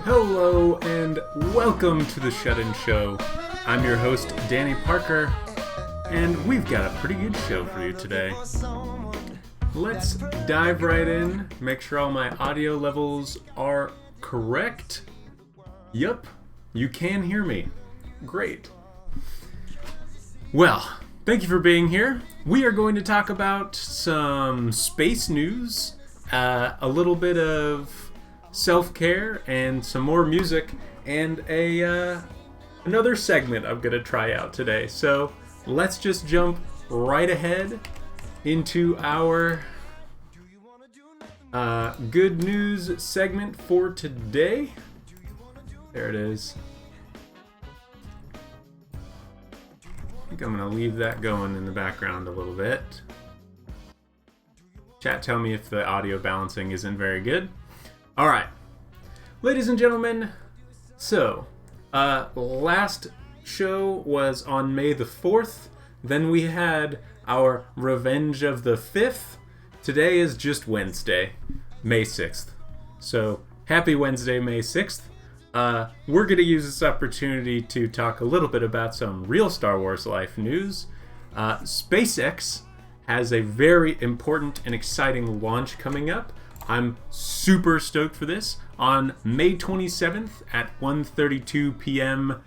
Hello and welcome to the Shut-In Show. I'm your host, Danny Parker, and we've got a pretty good show for you today. Let's dive right in, make sure all my audio levels are correct. Yup, you can hear me. Great. Well, thank you for being here. We are going to talk about some space news, a little bit of self-care, and some more music, and another segment I'm gonna try out today. So let's just jump right ahead into our good news segment for today. There it is. I think I'm gonna leave that going in the background a little bit. Chat, tell me if the audio balancing isn't very good. All right, ladies and gentlemen, so last show was on May the 4th, then we had our Revenge of the 5th. Today is just Wednesday, May 6th. So happy Wednesday, May 6th. We're going to use this opportunity to talk a little bit about some real Star Wars life news. SpaceX has a very important and exciting launch coming up. I'm super stoked for this. On May 27th at 1:32 p.m.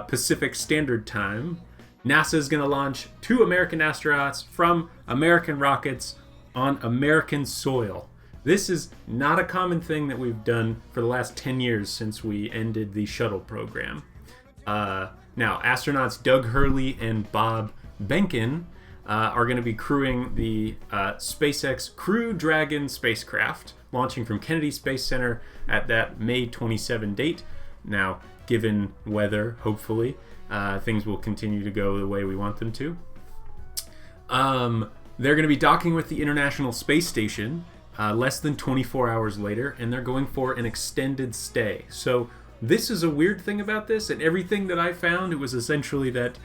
Pacific Standard Time, NASA is going to launch 2 American astronauts from American rockets on American soil. This is not a common thing that we've done for the last 10 years since we ended the shuttle program. Now, astronauts Doug Hurley and Bob Behnken are going to be crewing the SpaceX Crew Dragon spacecraft, launching from Kennedy Space Center at that May 27 date. Now, given weather, hopefully, things will continue to go the way we want them to. They're going to be docking with the International Space Station less than 24 hours later, and they're going for an extended stay. So this is a weird thing about this, and everything that I found, it was essentially that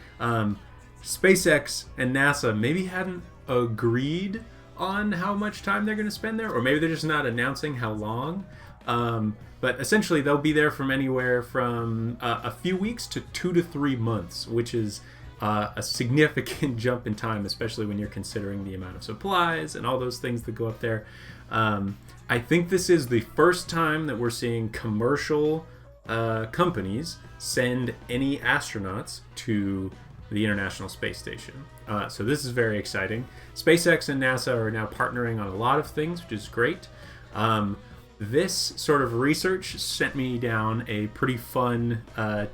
SpaceX and NASA maybe hadn't agreed on how much time they're going to spend there, or maybe they're just not announcing how long. But essentially, they'll be there from anywhere from a few weeks to 2 to 3 months, which is a significant jump in time, especially when you're considering the amount of supplies and all those things that go up there. I think this is the first time that we're seeing commercial companies send any astronauts to the International Space Station. So this is very exciting. SpaceX and NASA are now partnering on a lot of things, which is great. This sort of research sent me down a pretty fun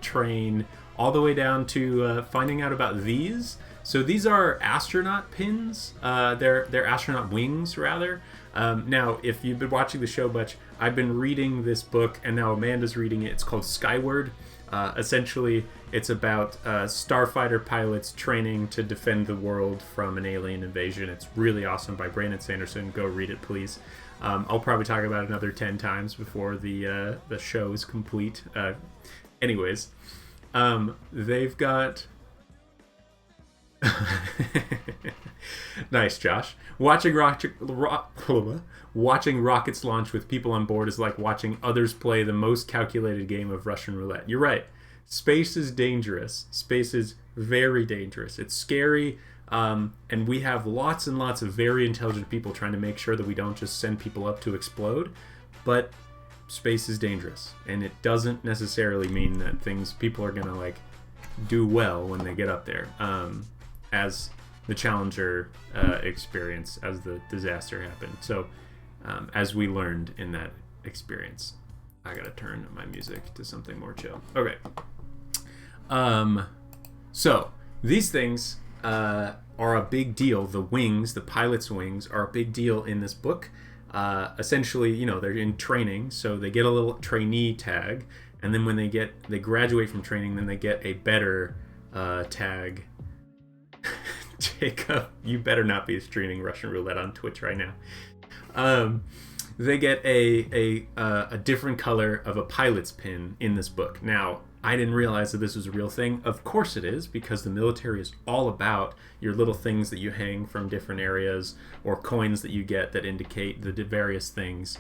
train all the way down to finding out about these. So these are astronaut pins. They're astronaut wings, rather. Now, if you've been watching the show much, I've been reading this book, and now Amanda's reading it. It's called Skyward. Essentially, it's about starfighter pilots training to defend the world from an alien invasion. It's really awesome, by Brandon Sanderson. Go read it, please. I'll probably talk about it another 10 times before the show is complete. Anyways, they've got... Nice, Josh. Watching rockets launch with people on board is like watching others play the most calculated game of Russian roulette. You're right. Space is dangerous. Space is very dangerous. It's scary, and we have lots and lots of very intelligent people trying to make sure that we don't just send people up to explode. But space is dangerous, and it doesn't necessarily mean that people are gonna like do well when they get up there. As the Challenger experience, as the disaster happened. So, as we learned in that experience, I gotta turn my music to something more chill. Okay. So these things are a big deal. The wings, the pilot's wings, are a big deal in this book. Essentially, they're in training, so they get a little trainee tag, and then when they graduate from training, then they get a better tag. Jacob, you better not be streaming Russian roulette on Twitch right now. They get a different color of a pilot's pin in this book. Now, I didn't realize that this was a real thing. Of course it is, because the military is all about your little things that you hang from different areas, or coins that you get that indicate the various things.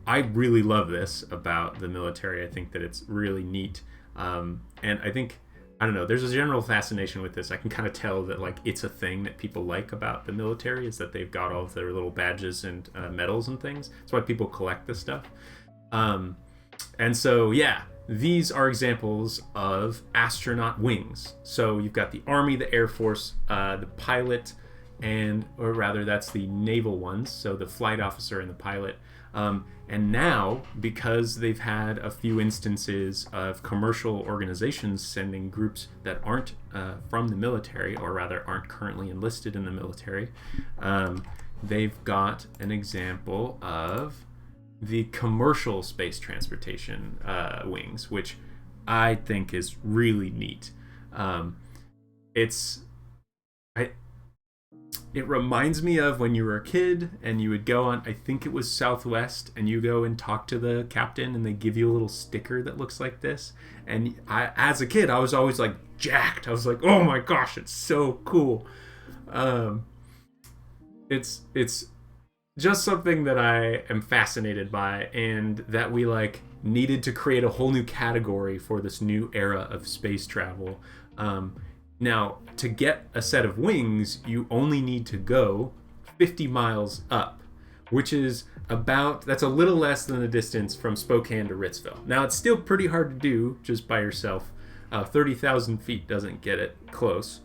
I really love this about the military. I think that it's really neat. And I think, I don't know, there's a general fascination with this. I can kind of tell that like it's a thing that people like about the military, is that they've got all of their little badges and medals and things. That's why people collect this stuff. And so, yeah, these are examples of astronaut wings. So you've got the Army, the Air Force, the pilot, or rather that's the naval ones, so the flight officer and the pilot. And now, because they've had a few instances of commercial organizations sending groups that aren't from the military, or rather aren't currently enlisted in the military, they've got an example of the commercial space transportation wings, which I think is really neat. It reminds me of when you were a kid and you would go on, I think it was Southwest, and you go and talk to the captain and they give you a little sticker that looks like this. And as a kid, I was always like jacked. I was like, oh my gosh, it's so cool. It's just something that I am fascinated by, and that we like needed to create a whole new category for this new era of space travel. Now, to get a set of wings, you only need to go 50 miles up, which is that's a little less than the distance from Spokane to Ritzville. Now, it's still pretty hard to do just by yourself. 30,000 feet doesn't get it close.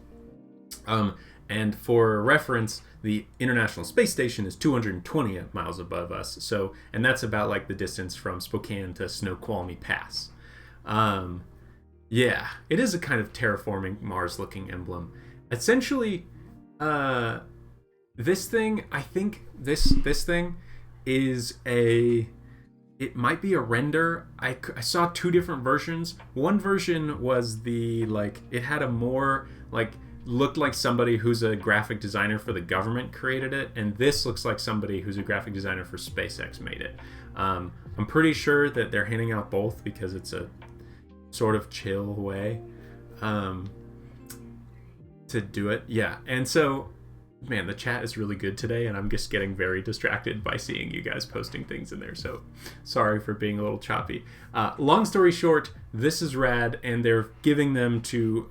And for reference, the International Space Station is 220 miles above us. So, and that's about like the distance from Spokane to Snoqualmie Pass. Yeah, it is a kind of terraforming Mars-looking emblem. Essentially, this thing, I think this thing is it might be a render. I saw two different versions. One version was it had a more, looked like somebody who's a graphic designer for the government created it, and this looks like somebody who's a graphic designer for SpaceX made it. I'm pretty sure that they're handing out both because it's a sort of chill way to do it. Yeah, and so, man, the chat is really good today, and I'm just getting very distracted by seeing you guys posting things in there, so sorry for being a little choppy. Long story short, this is rad, and they're giving them to,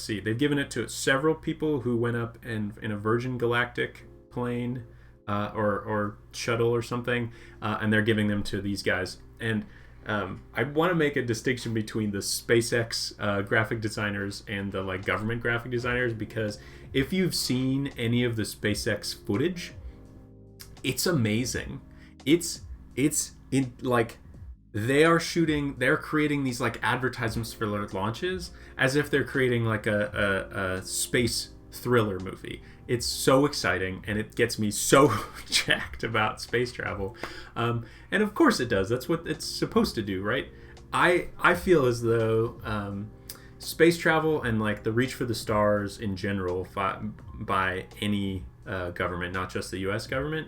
they've given it to several people who went up in a Virgin Galactic plane or shuttle or something, and they're giving them to these guys. And I want to make a distinction between the SpaceX graphic designers and the government graphic designers, because if you've seen any of the SpaceX footage, it's amazing. It's in they're creating these advertisements for their launches as if they're creating a space thriller movie. It's so exciting, and it gets me so jacked about space travel. And of course it does. That's what it's supposed to do, right? I feel as though space travel and the reach for the stars in general by any government, not just the US government,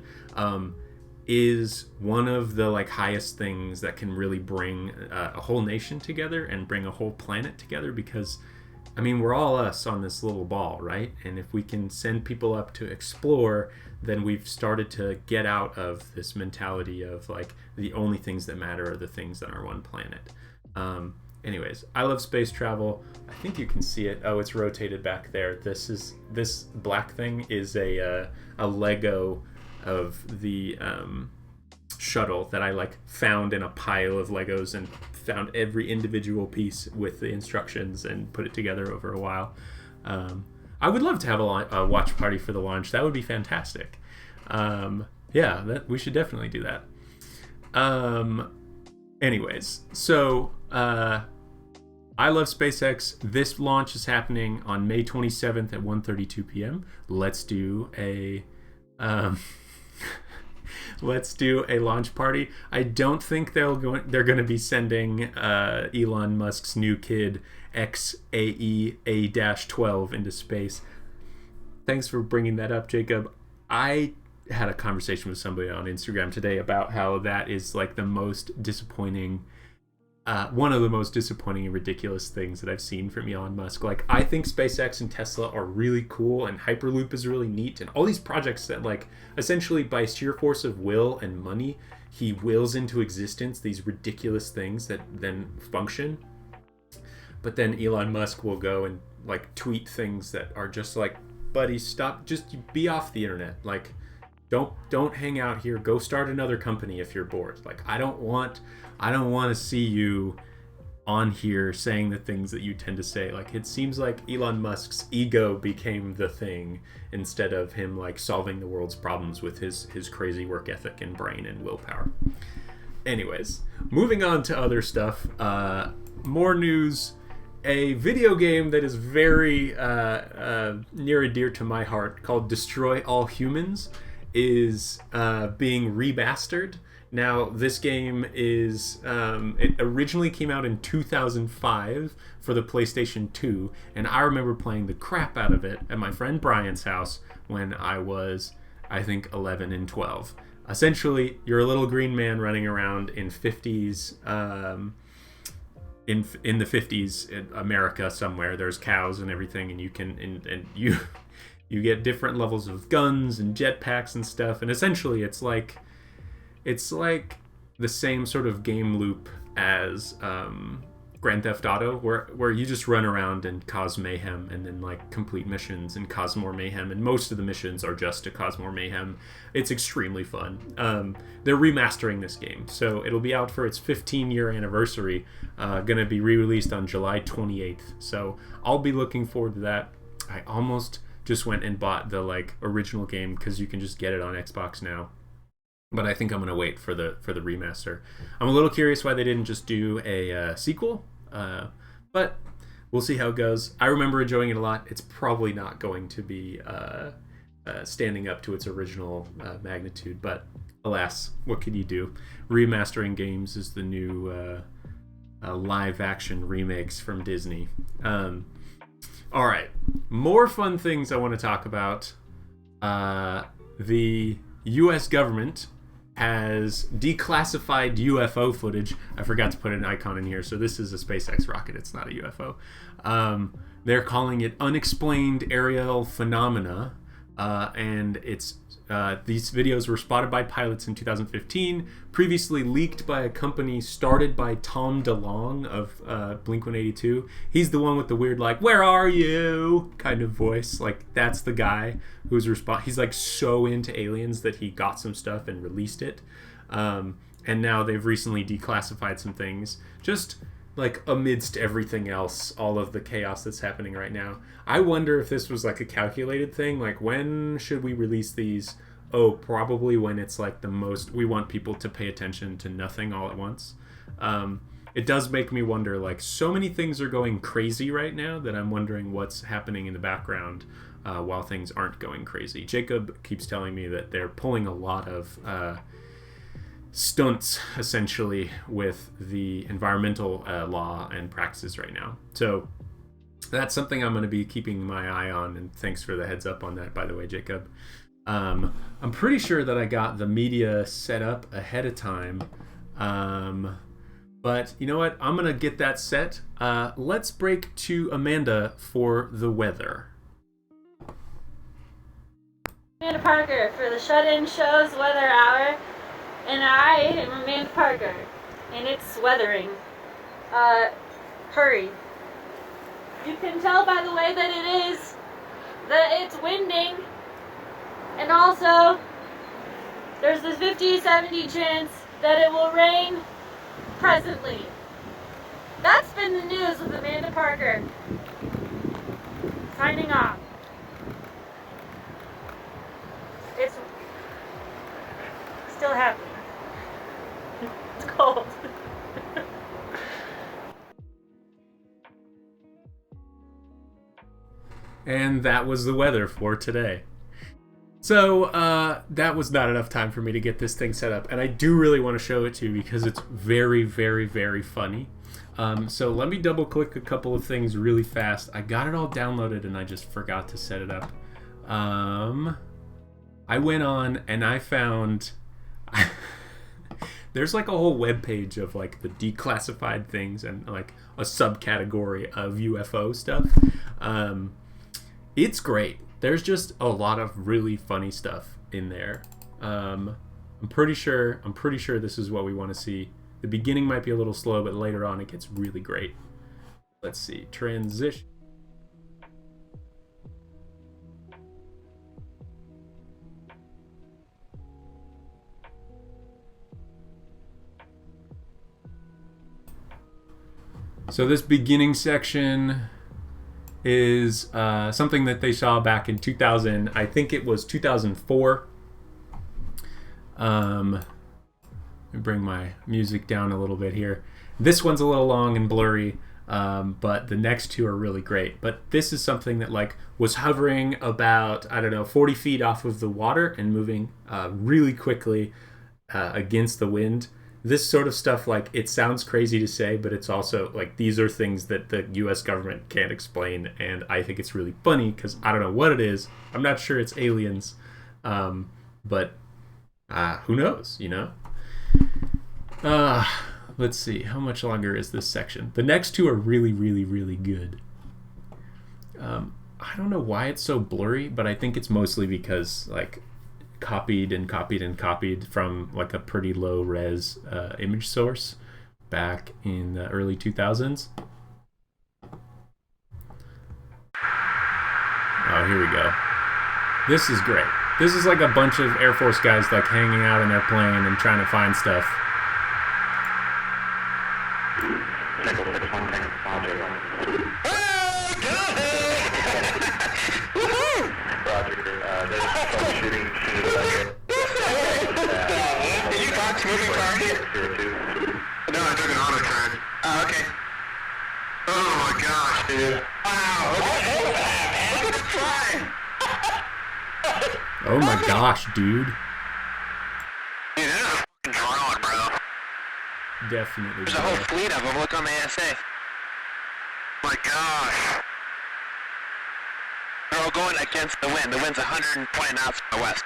is one of the highest things that can really bring a whole nation together and bring a whole planet together, because we're all us on this little ball, right? And if we can send people up to explore, then we've started to get out of this mentality of the only things that matter are the things that are one planet. Anyways, I love space travel. I think you can see it. Oh, it's rotated back there. This black thing is a Lego of the shuttle that I found in a pile of Legos and found every individual piece with the instructions and put it together over a while. I would love to have a watch party for the launch. That would be fantastic. We should definitely do that. Anyways, so I love SpaceX. This launch is happening on May 27th at 1:32 p.m. Let's do a launch party. I don't think they're going to be sending Elon Musk's new kid XAE-A-12 into space. Thanks for bringing that up, Jacob. I had a conversation with somebody on Instagram today about how that is the most disappointing, one of the most disappointing and ridiculous things that I've seen from Elon Musk. I think SpaceX and Tesla are really cool, and Hyperloop is really neat, and all these projects that essentially by sheer force of will and money he wills into existence these ridiculous things that then function. But then Elon Musk will go and like tweet things that are just like, buddy, stop, just be off the internet. Like, don't hang out here. Go start another company if you're bored. Like, I don't want to see you on here saying the things that you tend to say. Like, it seems like Elon Musk's ego became the thing instead of him like solving the world's problems with his crazy work ethic and brain and willpower. Anyways, moving on to other stuff. More news. A video game that is very near and dear to my heart, called Destroy All Humans, is being remastered. Now, this game is, it originally came out in 2005 for the PlayStation 2, and I remember playing the crap out of it at my friend Brian's house when I was, I think, 11 and 12. Essentially, you're a little green man running around in 50s, in the 50s in America somewhere. There's cows and everything, and you can, and you get different levels of guns and jetpacks and stuff, and essentially it's like the same sort of game loop as Grand Theft Auto, where you just run around and cause mayhem and then like complete missions and cause more mayhem, and most of the missions are just to cause more mayhem. It's extremely fun. They're remastering this game, so it'll be out for its 15-year anniversary, gonna be re-released on July 28th, so I'll be looking forward to that. I almost just went and bought the like original game because you can just get it on Xbox now, but I think I'm gonna wait for the remaster. I'm a little curious why they didn't just do a sequel, but we'll see how it goes. I remember enjoying it a lot. It's probably not going to be standing up to its original magnitude, but alas, what can you do? Remastering games is the new live action remakes from Disney. All right, more fun things I want to talk about. The U.S. government has declassified UFO footage. I forgot to put an icon in here, so this is a SpaceX rocket. It's not a UFO. They're calling it unexplained aerial phenomena, and it's these videos were spotted by pilots in 2015, previously leaked by a company started by Tom DeLonge of Blink-182. He's the one with the weird, like, "Where are you?" kind of voice. Like, that's the guy who's he's like so into aliens that he got some stuff and released it. And now they've recently declassified some things, just like amidst everything else, all of the chaos that's happening right now. I wonder if this was like a calculated thing, like when should we release these? Oh, probably when it's like the most, we want people to pay attention to nothing all at once. It does make me wonder, like, so many things are going crazy right now that I'm wondering what's happening in the background while things aren't going crazy. Jacob keeps telling me that they're pulling a lot of stunts, essentially, with the environmental law and practices right now. So that's something I'm going to be keeping my eye on, and thanks for the heads up on that, by the way, Jacob. I'm pretty sure that I got the media set up ahead of time, but you know what? I'm going to get that set. Let's break to Amanda for the weather. Amanda Parker for the Shut-In Show's Weather Hour, and I am Amanda Parker, and it's weathering. Hurry. You can tell by the way that it is that it's winding, and also there's this 50-70 chance that it will rain presently. That's been the news with Amanda Parker. Signing off. It's still happening. It's cold. And that was the weather for today. So that was not enough time for me to get this thing set up, and I do really want to show it to you because it's very, very, very funny. So let me double click a couple of things really fast. I got it all downloaded and I just forgot to set it up. I went on and I found there's like a whole web page of like the declassified things and like a subcategory of UFO stuff. It's great. There's just a lot of really funny stuff in there. I'm pretty sure this is what we want to see. The beginning might be a little slow, but later on it gets really great. Let's see. Transition. So this beginning section is something that they saw back in 2000. I think it was 2004. Let me bring my music down a little bit here. This one's a little long and blurry, but the next two are really great. But this is something that like was hovering about, I don't know, 40 feet off of the water and moving really quickly against the wind. This sort of stuff, like, it sounds crazy to say, but it's also, like, these are things that the U.S. government can't explain, and I think it's really funny, because I don't know what it is. I'm not sure it's aliens, but who knows, you know? Let's see, how much longer is this section? The next two are really, really, really good. I don't know why it's so blurry, but I think it's mostly because, like, copied and copied and copied from like a pretty low res image source back in the early 2000s. Oh, here we go. This is great. This is like a bunch of Air Force guys like hanging out in their plane and trying to find stuff. Moving car? No, I took an auto turn. Oh, okay. Oh my gosh, dude. Wow. Look at the fly. Oh my gosh, dude. Dude, that is a f***ing drone, bro. Definitely. There's a whole fleet of them. Look on the ASA. My gosh. They're all going against the wind. The wind's 120 knots from the west.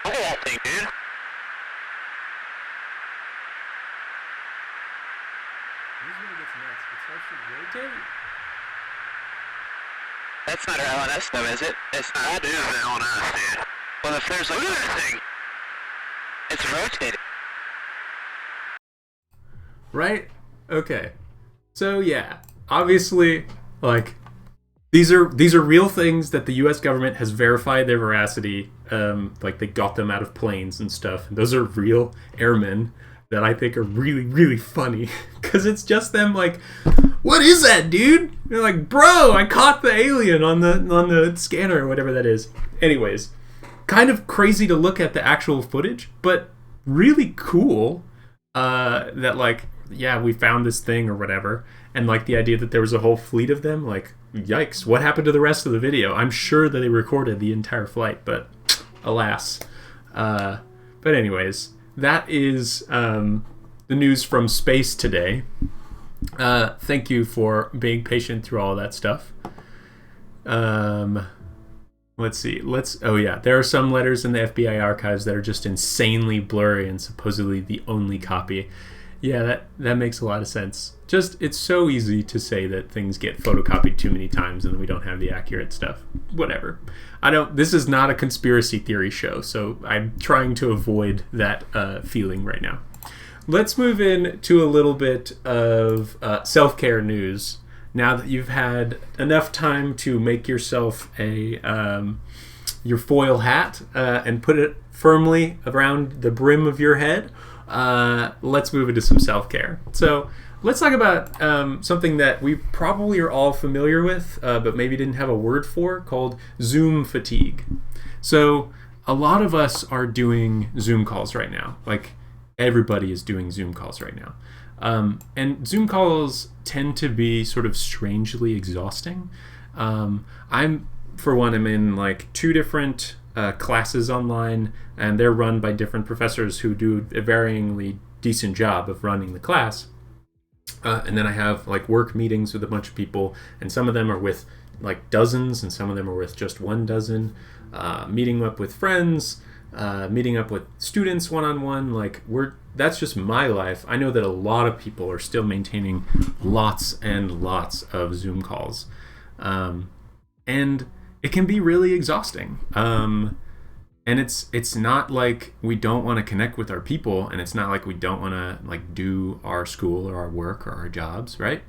Look at that thing, dude. This is when it gets nuts. It starts to rotate. That's not our LNS though, is it? It's not. That is the LNS, dude. Well, if there's like... Look at that thing. It's rotating. Right? Okay. So yeah, obviously, like, these are real things that the U.S. government has verified their veracity. Like, they got them out of planes and stuff. And those are real airmen that I think are really, really funny. Because it's just them like, what is that, dude? They're like, bro, I caught the alien on the scanner or whatever that is. Anyways, kind of crazy to look at the actual footage, but really cool that, like, yeah, we found this thing or whatever. And, like, the idea that there was a whole fleet of them, like, yikes, what happened to the rest of the video? I'm sure that they recorded the entire flight, but alas. But anyways, that is the news from space today. Thank you for being patient through all of that stuff. Let's see. Oh yeah, there are some letters in the FBI archives that are just insanely blurry and supposedly the only copy. Yeah, that makes a lot of sense. Just, it's so easy to say that things get photocopied too many times and we don't have the accurate stuff. Whatever. This is not a conspiracy theory show, so I'm trying to avoid that feeling right now. Let's move in to a little bit of self-care news. Now that you've had enough time to make yourself your foil hat and put it firmly around the brim of your head, let's move into some self-care. So let's talk about something that we probably are all familiar with, but maybe didn't have a word for, called Zoom fatigue. So a lot of us are doing Zoom calls right now. Like, everybody is doing Zoom calls right now. And Zoom calls tend to be sort of strangely exhausting. I'm in like 2 different classes online, and they're run by different professors who do a varyingly decent job of running the class. And then I have like work meetings with a bunch of people, and some of them are with like dozens, and some of them are with just 1 dozen. Meeting up with friends, meeting up with students one-on-one. Like, that's just my life. I know that a lot of people are still maintaining lots and lots of Zoom calls. And it can be really exhausting. And it's not like we don't want to connect with our people, and it's not like we don't want to like do our school or our work or our jobs, right?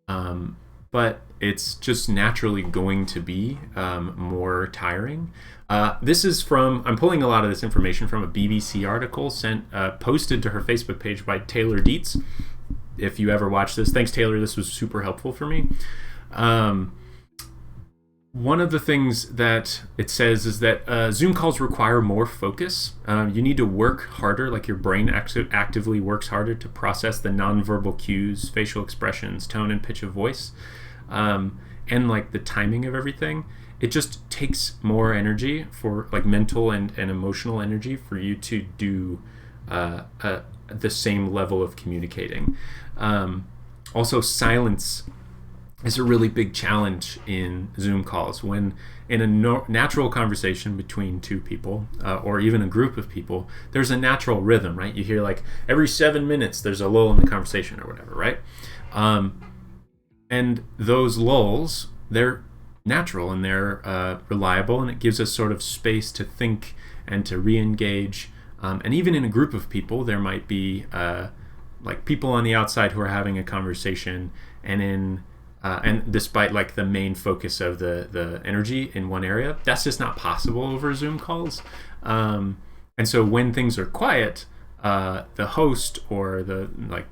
But it's just naturally going to be more tiring. This is from, I'm pulling a lot of this information from a BBC article posted to her Facebook page by Taylor Dietz. If you ever watch this, thanks Taylor, this was super helpful for me. One of the things that it says is that Zoom calls require more focus. You need to work harder, like your brain actively works harder to process the nonverbal cues, facial expressions, tone and pitch of voice, and like the timing of everything. It just takes more energy for like mental and emotional energy for you to do the same level of communicating. Also, silence is a really big challenge in Zoom calls. When in a natural conversation between two people or even a group of people, there's a natural rhythm, right? You hear like every 7 minutes there's a lull in the conversation or whatever, right? And those lulls, they're natural and they're reliable, and it gives us sort of space to think and to re-engage. And even in a group of people, there might be like people on the outside who are having a conversation, and despite like the main focus of the energy in one area, that's just not possible over Zoom calls. And so when things are quiet, the host or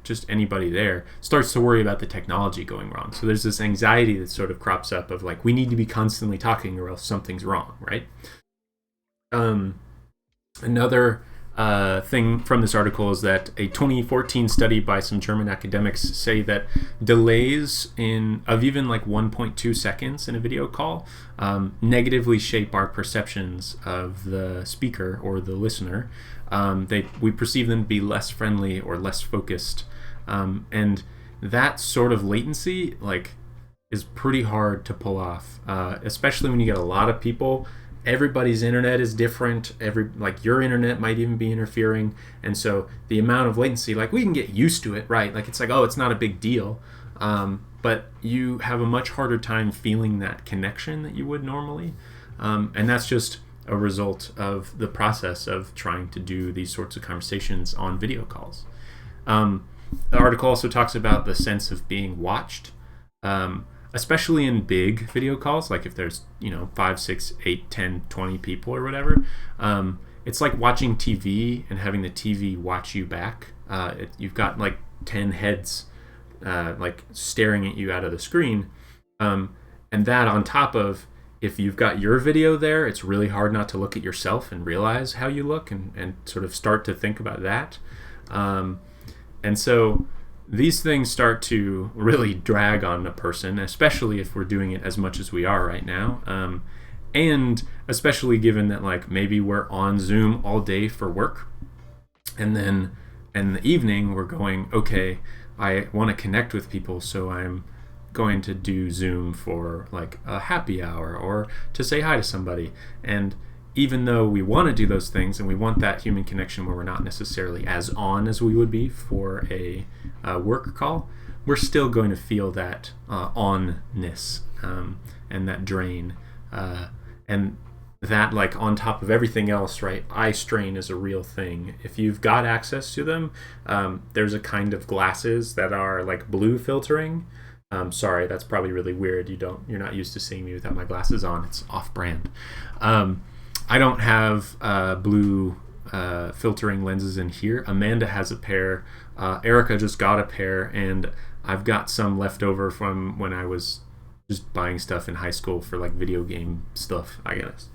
just anybody there starts to worry about the technology going wrong. So there's this anxiety that sort of crops up of like, we need to be constantly talking or else something's wrong, right? Another thing from this article is that a 2014 study by some German academics say that delays of even like 1.2 seconds in a video call negatively shape our perceptions of the speaker or the listener. We perceive them to be less friendly or less focused, and that sort of latency like is pretty hard to pull off, especially when you get a lot of people. Everybody's internet is different. Your internet might even be interfering, and so the amount of latency, like we can get used to it, right? Like it's like, oh, it's not a big deal, but you have a much harder time feeling that connection that you would normally, and that's just a result of the process of trying to do these sorts of conversations on video calls. The article also talks about the sense of being watched. Especially in big video calls, like if there's 5, 6, 8, 10, 20 people or whatever, it's like watching TV and having the TV watch you back. You've got like 10 heads like staring at you out of the screen, and that on top of, if you've got your video there, it's really hard not to look at yourself and realize how you look and sort of start to think about that. And so these things start to really drag on a person, especially if we're doing it as much as we are right now. And especially given that like maybe we're on Zoom all day for work, and then in the evening we're going, okay, I want to connect with people, so I'm going to do Zoom for like a happy hour or to say hi to somebody. And even though we want to do those things and we want that human connection where we're not necessarily as on as we would be for a work call, we're still going to feel that onness and that drain. And that, like, on top of everything else, right, eye strain is a real thing. If you've got access to them, there's a kind of glasses that are like blue filtering. Sorry, that's probably really weird. You're not used to seeing me without my glasses on. It's off-brand. I don't have blue filtering lenses in here. Amanda has a pair. Erica just got a pair, and I've got some left over from when I was just buying stuff in high school for like video game stuff, I guess.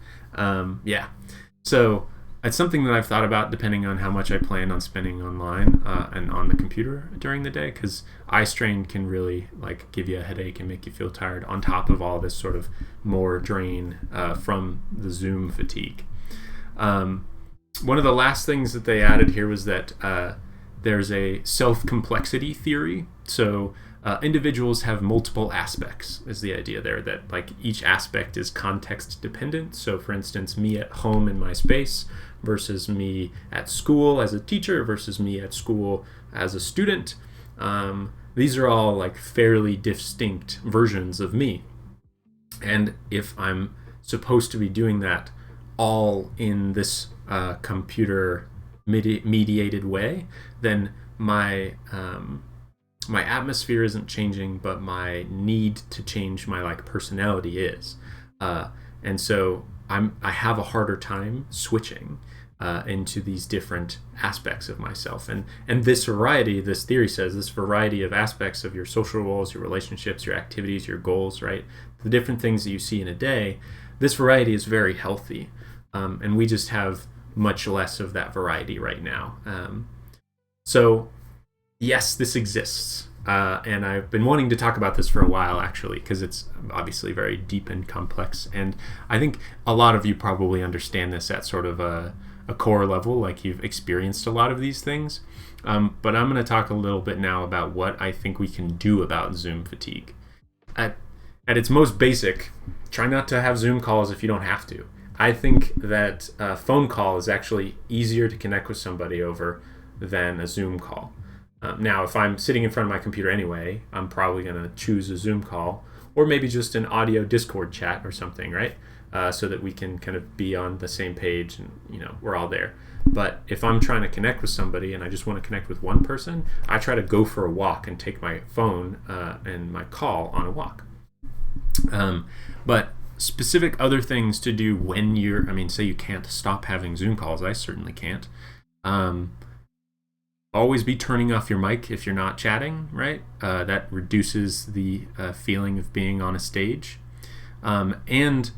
Yeah. So it's something that I've thought about depending on how much I plan on spending online and on the computer during the day, because eye strain can really like give you a headache and make you feel tired on top of all this sort of more drain from the Zoom fatigue. One of the last things that they added here was that there's a self-complexity theory. So individuals have multiple aspects is the idea there, that like each aspect is context dependent. So for instance, me at home in my space versus me at school as a teacher versus me at school as a student. These are all like fairly distinct versions of me. And if I'm supposed to be doing that all in this computer mediated way, then my my atmosphere isn't changing, but my need to change my like personality is, and so I have a harder time switching into these different aspects of myself, and this variety, this theory says, this variety of aspects of your social roles, your relationships, your activities, your goals, right, the different things that you see in a day, this variety is very healthy, and we just have much less of that variety right now. So yes, this exists, and I've been wanting to talk about this for a while, actually, because it's obviously very deep and complex, and I think a lot of you probably understand this at sort of a core level, like you've experienced a lot of these things, but I'm going to talk a little bit now about what I think we can do about Zoom fatigue. At its most basic, try not to have Zoom calls if you don't have to. I think that a phone call is actually easier to connect with somebody over than a Zoom call. Now, if I'm sitting in front of my computer anyway, I'm probably going to choose a Zoom call, or maybe just an audio Discord chat or something, right? So that we can kind of be on the same page and, we're all there. But if I'm trying to connect with somebody and I just want to connect with one person, I try to go for a walk and take my phone and my call on a walk. But specific other things to do when say you can't stop having Zoom calls. I certainly can't. Always be turning off your mic if you're not chatting, right? That reduces the feeling of being on a stage. And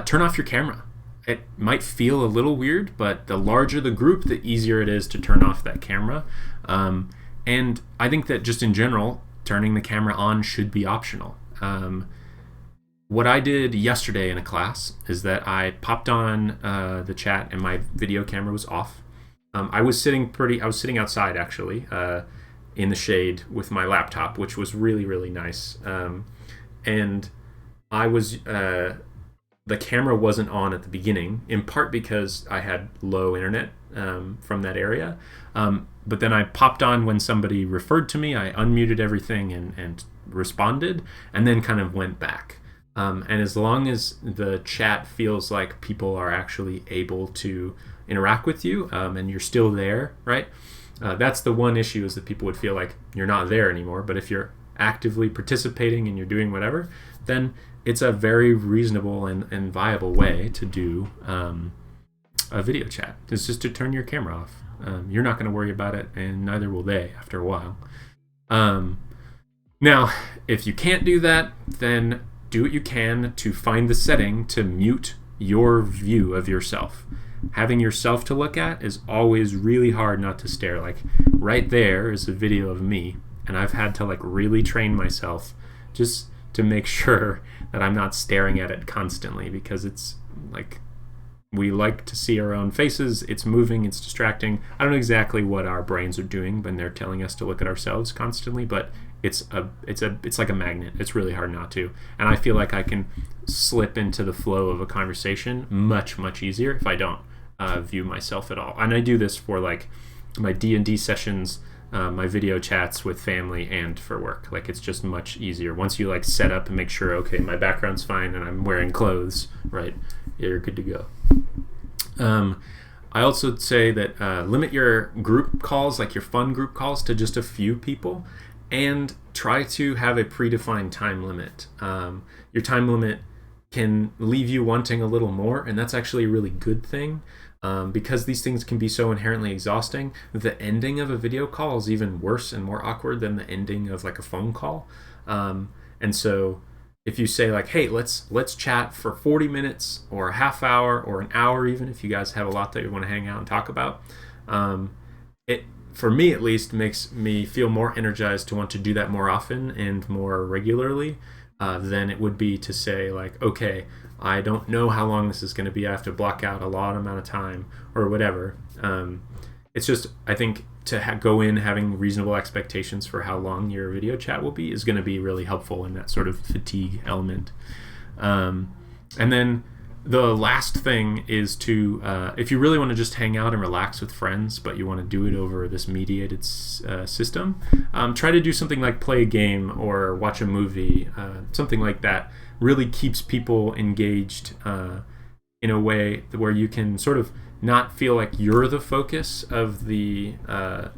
turn off your camera. It might feel a little weird, but the larger the group, the easier it is to turn off that camera. And I think that just in general, turning the camera on should be optional. What I did yesterday in a class is that I popped on the chat and my video camera was off. I was sitting outside actually, in the shade with my laptop, which was really, really nice. And I was, the camera wasn't on at the beginning, in part because I had low internet from that area. But then I popped on when somebody referred to me. I unmuted everything and responded, and then kind of went back. And as long as the chat feels like people are actually able to interact with you, and you're still there, right? That's the one issue, is that people would feel like you're not there anymore. But if you're actively participating and you're doing whatever, then it's a very reasonable and viable way to do a video chat. It's just to turn your camera off. You're not going to worry about it, and neither will they after a while. Now, if you can't do that, then do what you can to find the setting to mute your view of yourself. Having yourself to look at is always really hard not to stare. Like right there is a video of me, and I've had to like really train myself just to make sure that I'm not staring at it constantly, because it's like, we like to see our own faces. It's moving, it's distracting. I don't know exactly what our brains are doing when they're telling us to look at ourselves constantly, but it's like a magnet. It's really hard not to. And I feel like I can slip into the flow of a conversation much, much easier if I don't view myself at all. And I do this for like my D&D sessions, my video chats with family, and for work. Like, it's just much easier once you like set up and make sure, okay, my background's fine and I'm wearing clothes, right? You're good to go. I also would say that limit your group calls, like your fun group calls, to just a few people, and try to have a predefined time limit. Your time limit can leave you wanting a little more, and that's actually a really good thing. Because these things can be so inherently exhausting, the ending of a video call is even worse and more awkward than the ending of like a phone call. And so if you say like, hey, let's chat for 40 minutes or a half hour or an hour, even if you guys have a lot that you want to hang out and talk about, it, for me at least, makes me feel more energized to want to do that more often and more regularly than it would be to say like, okay, I don't know how long this is going to be. I have to block out a lot amount of time or whatever. It's just, I think to go in having reasonable expectations for how long your video chat will be is going to be really helpful in that sort of fatigue element. And then the last thing is to, if you really want to just hang out and relax with friends, but you want to do it over this mediated system, try to do something like play a game or watch a movie, something like that. Really keeps people engaged in a way where you can sort of not feel like you're the focus of the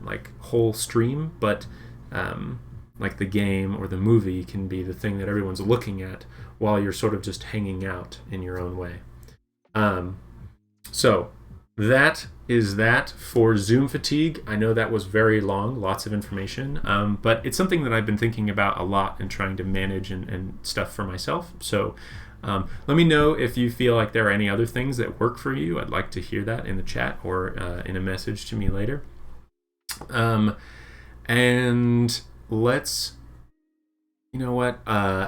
like whole stream, but like the game or the movie can be the thing that everyone's looking at while you're sort of just hanging out in your own way. So that is that for Zoom fatigue. I know that was very long, lots of information, but it's something that I've been thinking about a lot and trying to manage and stuff for myself. So let me know if you feel like there are any other things that work for you. I'd like to hear that in the chat or in a message to me later. And let's, you know what?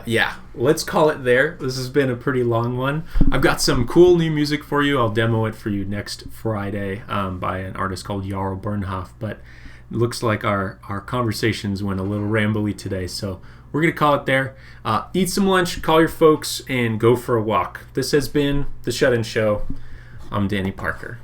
Yeah, let's call it there. This has been a pretty long one. I've got some cool new music for you. I'll demo it for you next Friday by an artist called Jarl Bernhoff. But it looks like our conversations went a little rambly today, so we're going to call it there. Eat some lunch, call your folks, and go for a walk. This has been The Shut-In Show. I'm Danny Parker.